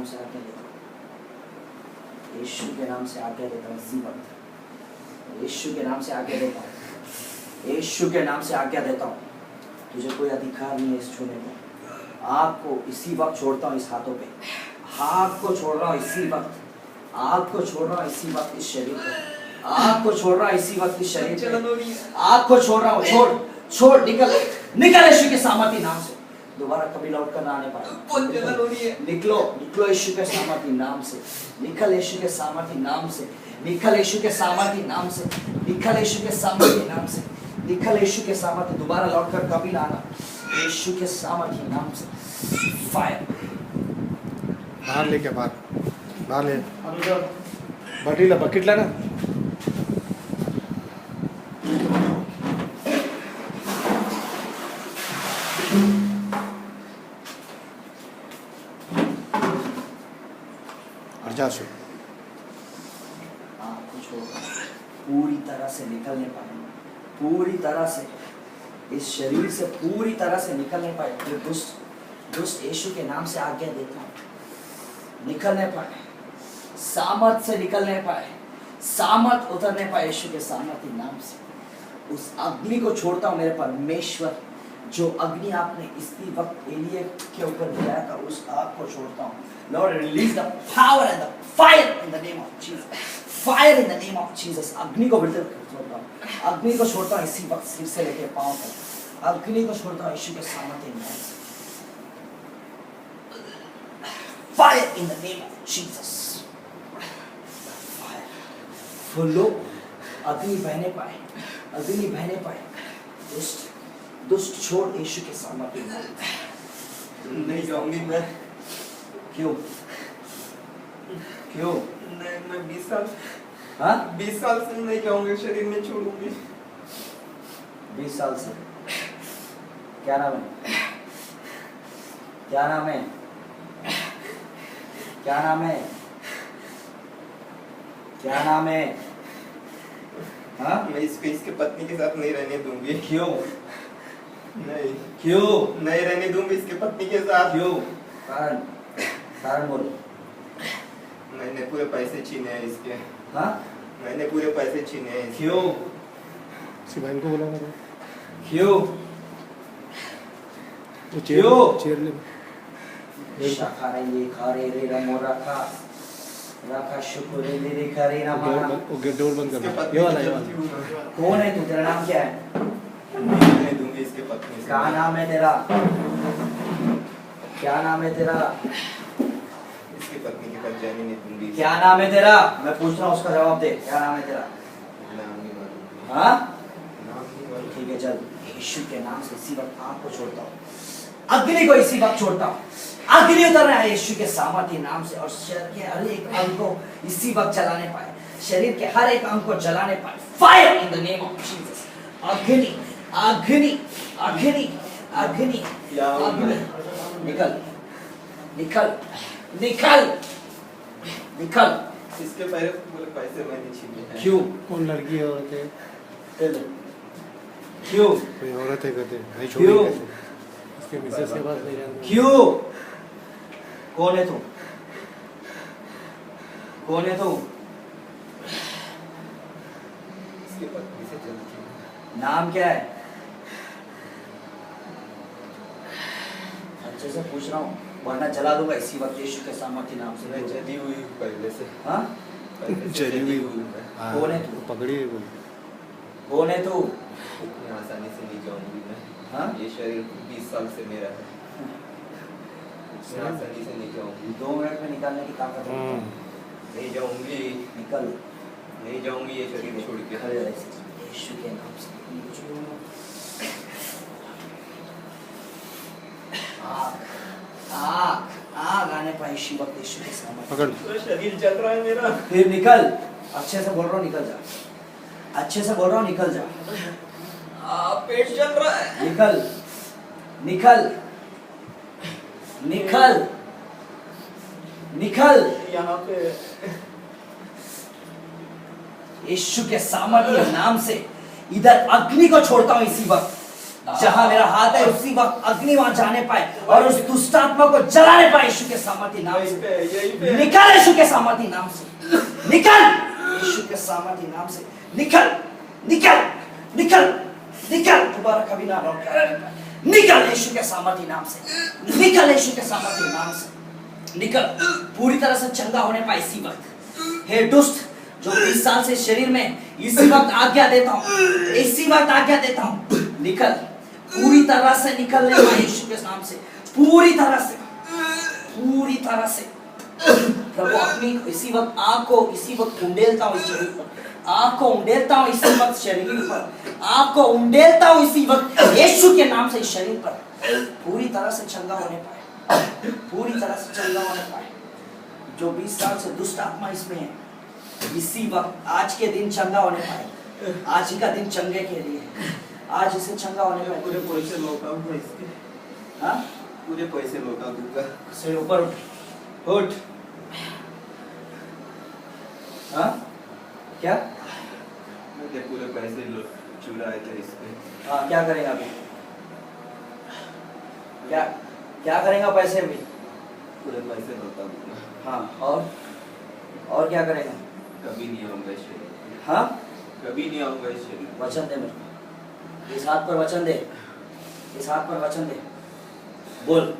नाम से आज्ञा देता हूँ, यीशु के नाम से आज्ञा देता हूँ इसी वक्त, यीशु के नाम से आज्ञा देता हूँ, यीशु के नाम से आज्ञा देता हूँ। तुझे कोई अधिकार नहीं है इस छूने को। आग को इसी वक्त छोड़ता हूँ इस हाथों पे, आग को छोड़ रहा हूँ इसी वक्त, आग को छोड़ रहा हूँ इसी वक्त इस शरीर पे, आग को छोड़ रहा हूँ इसी वक्त इस शरीर पे, आग को छोड़ रहा हूँ। छोड़ छोड़, निकल निकल यीशु के सामर्थी नाम से, दोबारा कभी लौट कर ना आने पाए। निकलो निकलो यीशु के सामर्थी नाम से, निकल यीशु के सामर्थी नाम से, निकल यीशु के सामर्थी नाम से, निकल यीशु के सामर्थी नाम से, निकल यीशु के सामर्थी, दोबारा लौट कर कभी ना आना यीशु के सामर्थी नाम से। फायर बाहर ले, क्या बाहर बाहर ले, बटीला बकेटला ना। अर्जाशु कुछ पूरी तरह से निकलने पाए, पूरी तरह से इस शरीर से पूरी तरह से निकलने पाए। जो दुष्ट यीशु के नाम से आज्ञा देता हूँ, निकलने पाए, सामर्थ से निकलने पाए, सामर्थ उतरने पाए यीशु के सामर्थी नाम से। उस अग्नि को छोड़ता हूँ मेरे परमेश्वर, जो अग्नि आपने इसी वक्त एलिया के ऊपर दिलाया था, उस आग को छोड़ता हूँ। Lord, release the power and the fire in the name of Jesus. Fire in the name of Jesus. अग्नि को विడుదల छोड़ता हूँ, अग्नि को छोड़ता हूँ इसी वक्त सिर से लेकर पांव तक, अग्नि को छोड़ता हूँ यीशु के सामर्थी नाम से। Fire in the name of Jesus. Fire. फूलो, अग्नि बहने पाए, अग्नि बहने पाए। दुष्ट छोड़ यीशु के सामर्थी नाम से। नहीं जाऊंगी मैं। क्यों क्यों? नहीं, मैं 20 साल 20 साल से नहीं जाऊंगी, शरीर में छोड़ूंगी। 20 साल से। क्या नाम है? क्या नाम है? क्या नाम है? क्या नाम है? हाँ? मैं इसके पत्नी के साथ नहीं रहने दूंगी। क्यों? नहीं क्यों नहीं रहने दूंगी इसके पत्नी के साथ। क्यों? कारण कारण बोलो। मैंने पूरे पैसे छीने हैं इसके। हाँ? मैंने पूरे पैसे छीने हैं इसके। क्यों? सिपाही को बोला ना, क्यों? वो चेयर क्यों? ले। शाखा ये खारे रे रमो रखा रखा शुक्र रे करे रमा। वो गेट डोर बंद इसके कर। पत्नी ये वाला के ये साथ वाला। हूँ मैं। कौन है तू? तेरा नाम क्या है? नहीं रहने दूंगी इसके पत्नी से। क्या नाम है तेरा? क्या नाम है तेरा? इसकी पत्नी के पास जाने नहीं दूंगी। क्या नाम है तेरा? मैं पूछ रहा हूँ, उसका जवाब दे। क्या नाम है तेरा? नाम नहीं मालूम। हाँ? नाम नहीं मालूम। ठीक है, चल यीशु के नाम से इसी वक्त आग को छोड़ता हूँ, अग्नि को इसी वक्त छोड़ता हूँ। अग्नि उतर रहा है यीशु के सामर्थी नाम से, और शरीर के हर एक अंग को इसी वक्त जलाने पाए, शरीर के हर एक अंग को जलाने पाए। Fire in the name of Jesus. अग्नि अग्नि अग्नि अग्नि अग्नि, निकल निकल निकल निकल। इसके पूरे पैसे मैंने छीने हैं। क्यों? कौन लड़की है, औरत है? क्यों? कोई औरत है कहते नहीं क्यों? छोड़ी कहते। इसके मिसेस के पास नहीं रहना। क्यों? कौन है तू? कौन है तू? इसके पत्नी से चलती हूँ। नाम क्या है? अच्छे से पूछ रहा हूँ, वरना जला दूंगा इसी वक्त यीशु के सामर्थी नाम से। मैं जली हुई हूँ पहले से। हाँ? पहले से जली हुई हूँ मैं। हाँ, कौन है तू? पकड़ी है कोई। कौन है तू? इतनी आसानी से नहीं जाऊंगी मैं। हाँ? ये शरीर 20 साल से मेरा है। इतनी आसानी से नहीं जाऊंगी। 2 मिनट में निकालने की ताकत है। नहीं जाऊंगी, निकल, नहीं जाऊंगी ये शरीर छोड़ के। खड़े रह यीशु के नाम से। आग आग आग आने पाए इसी वक्त यीशु के सामर्थी। पकड़। तो शरीर जल रहा है मेरा। फिर निकल, अच्छे से बोल रहा हूँ, निकल जा, अच्छे से बोल रहा हूँ, निकल जा। पेट जल रहा है। निकल निकल निकल निकल। यहाँ पे यीशु के सामर्थ्य नाम से इधर अग्नि को छोड़ता हूँ इसी वक्त, जहां मेरा हाथ है उसी वक्त अग्नि वहां जाने पाए और उस दुष्ट आत्मा को जलाने पाए यीशु के सामर्थ्य नाम यहीं से। पे निकल यीशु के सामर्थ्य नाम से, निकल यीशु के सामर्थ्य नाम से, निकल निकल निकल निकल, दोबारा कभी ना लौट के आने पाए। निकल यीशु के सामर्थ्य नाम से, निकल यीशु के सामर्थ्य नाम से, निकल पूरी तरह से चंगा होने पाए इसी वक्त। हे दुष्ट जो 20 साल से शरीर में, इसी वक्त आज्ञा देता हूँ, इसी वक्त आज्ञा देता हूँ, निकल पूरी तरह से निकलने पाए यीशु के नाम से, पूरी तरह से, पूरी तरह से। प्रभु अपनी इसी वक्त आँख को इसी वक्त उंडेलता हूँ इस शरीर पर, आँख को उंडेलता हूँ इसी वक्त शरीर पर, आँख को उंडेलता हूँ इसी वक्त यीशु के नाम से इस शरीर पर, पूरी तरह से चंगा होने पाए, पूरी तरह से चंगा होने पाए। जो 20 साल से दुष्ट आत्मा इसमें है, इसी वक्त आज के दिन चंगा होने पाए। आज ही का दिन चंगे के लिए, आज इसे चंगा होने पाए। पूरे पैसे लौटा दूंगा इसके, हाँ पूरे पैसे लौटा दूंगा। से ऊपर उठ, हाँ क्या मैंने पूरे पैसे चुराए थे इसके। हाँ क्या करेगा अभी, क्या क्या करेगा पैसे अभी? पूरे पैसे लौटा दूंगा। हाँ और क्या करेगा? कभी नहीं आऊंगा इस शरीर, हाँ कभी नहीं आऊंगा इस शरीर। वचन दे मेरे को, इस हाथ पर वचन दे, इस हाथ पर वचन दे, बोल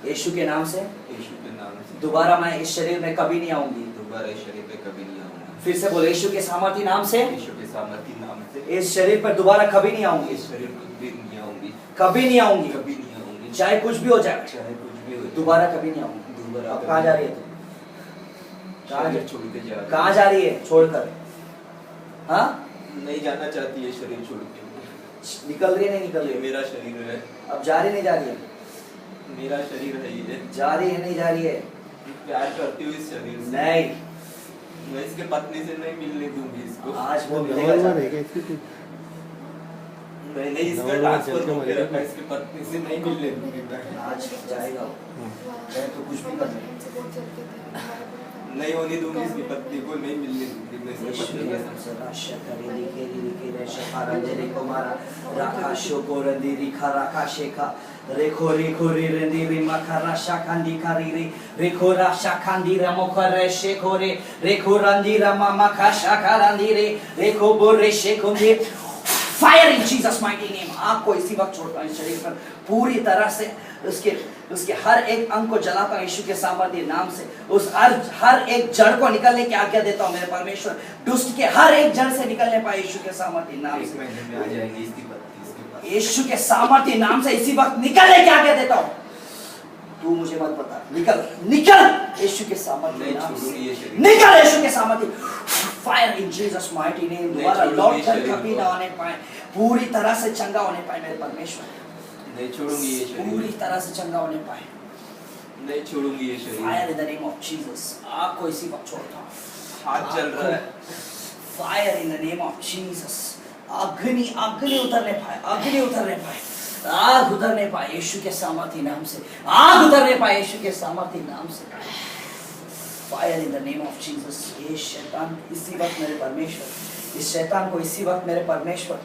यीशु के नाम से, यीशु के नाम से दोबारा मैं इस शरीर में कभी नहीं आऊंगी। दोबारा इस शरीर पे कभी नहीं आऊंगा। फिर से बोल यीशु के सामर्थ्य नाम से, यीशु के सामर्थ्य नाम से इस शरीर पर दोबारा कभी नहीं आऊंगी, इस शरीर पे कभी नहीं आऊंगी, कभी नहीं आऊंगी, कभी नहीं आऊंगी। चाहे कुछ भी हो जाए, चाहे कुछ भी हो, दोबारा कभी नहीं आऊंगी। दोबारा अब कहाँ जा रही है तू? कहाँ शरीर छोड़ के जा रही है। कहाँ जा रही है छोड़कर? हाँ नहीं जाना चाहती है शरीर छोड़ के। निकल रही है, नहीं निकल रही ये है? मेरा शरीर है, अब जा रही नहीं जा रही है? मेरा शरीर है ये। जा रही है नहीं जा रही है? प्यार करती हूँ इस शरीर से। नहीं, मैं इसके पत्नी से नहीं मिलने दूंगी इसको। आज वो नवल मिलेगा में जाके। देखे इसकी कुछ मैं नहीं इसका नवल में ट्रांसफर चल के होके मरेगा। रखा, इसकी पत्नी से नहीं मिलने दूंगी। आज जाएगा वो, चाहे तो कुछ भी कर ले। नहीं होने दूंगी इसकी पत्नी को, नहीं मिलने दूंगी मैं इसकी यीशु पत्नी के के नाम साथ। से राशा करे लिखे लिखे रेशा पारंजरे को मारा राखा शोको रंदी रिखा राखा शेखा रेखो रेखो रे रंदी रे मखा राशा खांदी खारी रे रेखो राशा खांदी रमो करे शेखो रे रेखो रंदी रमा मखा शाखा रंदी रे रेखो बोरे शेखो रे। Fire in Jesus mighty name. आपको इसी वक्त छोड़ता हूं शरीर पर, पूरी तरह से उसके हर एक अंग को जलाता हूं यीशु के सामर्थ्य नाम से। उस हर एक जड़ को निकलने की आज्ञा देता हूं मेरे परमेश्वर। दुष्ट के हर एक जड़ से निकलने पाए यीशु के सामर्थ्य नाम एक से। महीने में आ जाएंगी इसकी पत्नी, इसके पास। यीशु के सामर्थ्य नाम से इसी वक्त निकलने की आज्ञा देता हूं। तू मुझे मत बता, निकल निकल यीशु के सामर्थ्य नहीं नाम छोड़ूंगी ये से, शरीर। निकल यीशु के सामर्थ्य। Fire in Jesus mighty name. दोबारा छोड़ूंगी लौट ये कर शरीर कभी को। ना आने पाए, पूरी तरह से चंगा होने पाए मेरे परमेश्वर। नहीं छोड़ूंगी ये पूरी शरीर, तरह से चंगा होने पाए। नहीं छोड़ूंगी ये फायर शरीर। In the name of Jesus. आपको इसी वक्त छोड़ता हूं। हाथ चल रहा है। Fire in the name of Jesus. अग्नि अग्नि उतरने पाए, अग्नि उतरने पाए, आग उतरने पाए यीशु के सामर्थ्य नाम से, आग उतरने पाए यीशु के सामर्थ्य नाम से। Fire in the name of Jesus. ये शैतान इसी वक्त मेरे परमेश्वर, इस शैतान को इसी वक्त मेरे परमेश्वर,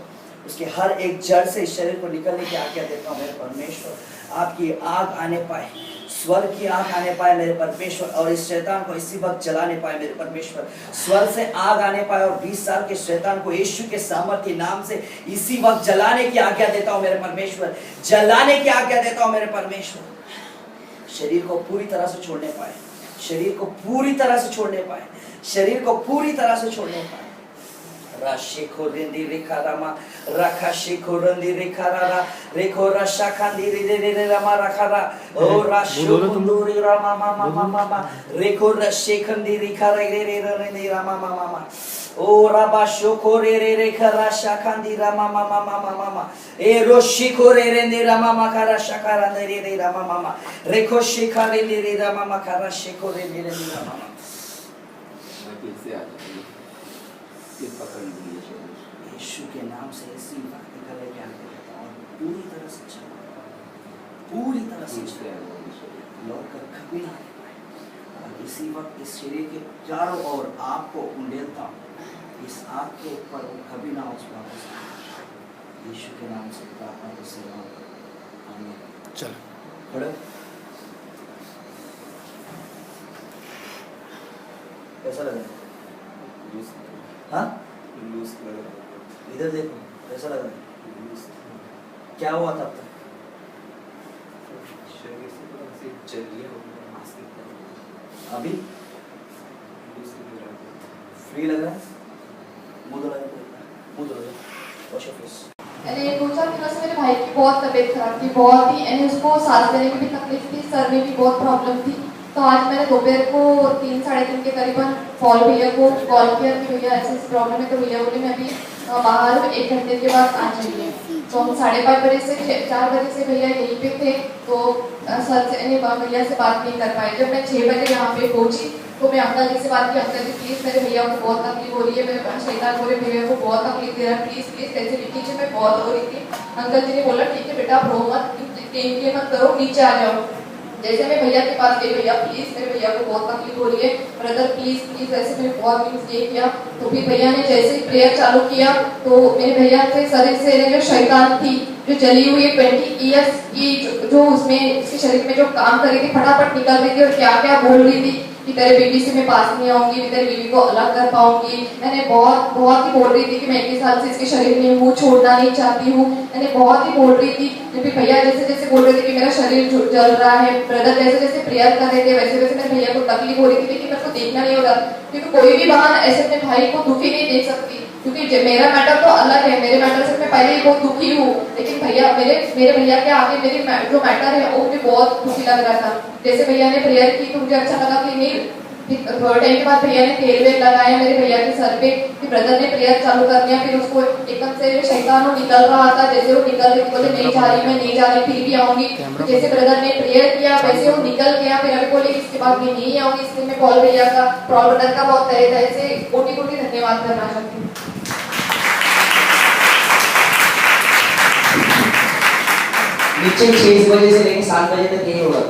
उसके हर एक जड़ से इस शरीर को निकलने की आज्ञा देता हूँ मेरे परमेश्वर। आपकी आग आने पाए, स्वर्ग की आग आने पाए मेरे परमेश्वर, और इस शैतान को इसी वक्त जलाने पाए मेरे परमेश्वर। स्वर्ग से आग आने पाए और 20 साल के शैतान को यीशु के सामर्थ्य नाम से इसी वक्त जलाने की आज्ञा देता हूँ मेरे परमेश्वर, जलाने की आज्ञा देता हूँ मेरे परमेश्वर। शरीर को पूरी तरह से छोड़ने पाए, शरीर को पूरी तरह से छोड़ने पाए, शरीर को पूरी तरह से छोड़ने पाए। राशेखो रेंदी रेखा रामा रखा शेखो रंदी रेखा रारा रेखो रशा खांदी रे रे रे रामा रखा रा ओ राशो कुंदूरी रामा मामा मामा मा रेखो रशे खंदी रेखा रे रे रे रे रामा मामा मा ओ राबा शोको रे रे रेखा रशा खांदी रामा मामा मामा मामा ए रोशी को रे रे रामा मा खरा शका रे रे रे रामा मामा रेखो शेखा रे रे रामा मा खरा शेखो रे रे रे रामा मा। मैं फिर से आ जाऊंगी, फिर पकड़ लूंगी ये शरीर। यीशु के नाम से इसी वक्त निकलने की आज्ञा देता हूं, और पूरी तरह से चला, पूरी तरह से फिर से चला, आ जाऊंगी शरीर। लौट कर कभी ना आने पाए। और इसी वक्त इस शरीर के चारों ओर आग को उंडेलता हूं, इस आग के ऊपर वो कभी ना उस वापस आए। यीशु के नाम से प्रार्थना को सेवा आमीन। चलो खड़े कैसा लग रहा है? लूज हाँ लूज लग रहा है। इधर देखो कैसा लग रहा है? लूज क्या हुआ था अब तक? शरीर से पूरा ऐसे जल गया हो गया, मांस निकला अभी लूज लग रहा है। फ्री लग रहा है? मुंह धो लगा, मुंह धो लगा, वॉश योर फेस। मैंने 2-4 दिनों से मेरे भाई की बहुत तबीयत खराब थी, बहुत ही यानी उसको सांस लेने की भी तकलीफ थी, सर में भी बहुत प्रॉब्लम थी। तो आज मैंने दोपहर को 3-3:30 के करीबन पॉल भैया को कॉल किया कि भैया ऐसी प्रॉब्लम है। तो भैया बोले मैं अभी बाहर हूँ, 1 घंटे के बाद आ जाइए। तो हम 5:30 बजे से 4 बजे से भैया यहीं पे थे। तो सर से भैया से बात नहीं कर पाए। जब मैं 6 बजे यहाँ पे पहुँची तो मैं अंकल जी से बात की, अंकल जी प्लीज़ मेरे भैया को बहुत तकलीफ हो रही है, मेरे शैतान बोले भैया को बहुत तकलीफ दे रहा है, प्लीज़ प्लीज़ कैसे नीचे में बहुत हो रही थी। अंकल जी ने बोला ठीक है बेटा, रो मत, टेंशन मत करो, नीचे आ जाओ। जैसे मैं भैया के पास गई, भैया प्लीज़ मेरे भैया को बहुत तकलीफ हो रही है, ब्रदर प्लीज़ प्लीज़, ऐसे मैंने बहुत मीन्स ये किया। तो फिर भैया ने जैसे ही प्रेयर चालू किया तो मेरे भैया के शरीर से जो शैतान थी, जो जली हुई 20 ईयर्स की जो उसमें उसके शरीर में जो काम कर रही थी, फटाफट निकल रही थी और क्या क्या बोल रही थी कि तेरे बीवी से मैं पास नहीं आऊंगी, मैं तेरी बीवी को अलग कर पाऊंगी। मैंने बहुत ही बोल रही थी कि मैं 21 साल से इसके शरीर में हूँ, छोड़ना नहीं चाहती हूँ। मैंने बहुत ही बोल रही थी। फिर भैया जैसे जैसे बोल रहे थे कि मेरा शरीर जल रहा है, ब्रदर जैसे जैसे प्रेयर कर रहे थे वैसे वैसे मेरे भैया को तकलीफ हो रही थी, लेकिन मेरे को देखना नहीं हो रहा, क्योंकि कोई भी बहन ऐसे अपने भाई को दुखी नहीं देख सकती। क्योंकि मेरा मैटर तो अलग है, मेरे मैटर से मैं पहले ही बहुत दुखी हूँ, लेकिन भैया मेरे भैया के आगे मेरी जो मैटर है वो मुझे बहुत दुखी लग रहा था। जैसे भैया ने प्रेयर की तो मुझे अच्छा लगा कि नहीं। थोड़े टाइम के बाद भैया ने तेल वेल लगाया मेरे भैया के सर पे, फिर ब्रदर ने प्रेयर चालू कर दिया। फिर उसको एकदम से शैतान वो निकल रहा था, जैसे वो निकल रही थी, बोले नहीं जा रही, मैं नहीं जा रही, फिर भी आऊंगी। जैसे ब्रदर ने प्रेयर किया वैसे वो निकल गया। फिर अभी बोले इसके बाद मैं नहीं आऊंगी। इसलिए मैं पॉल भैया का, पॉल ब्रदर का बहुत तहे तहे से कोटि कोटि धन्यवाद करना चाहती हूँ। नीचे 6 बजे से लेकर 7 बजे तक यही होगा।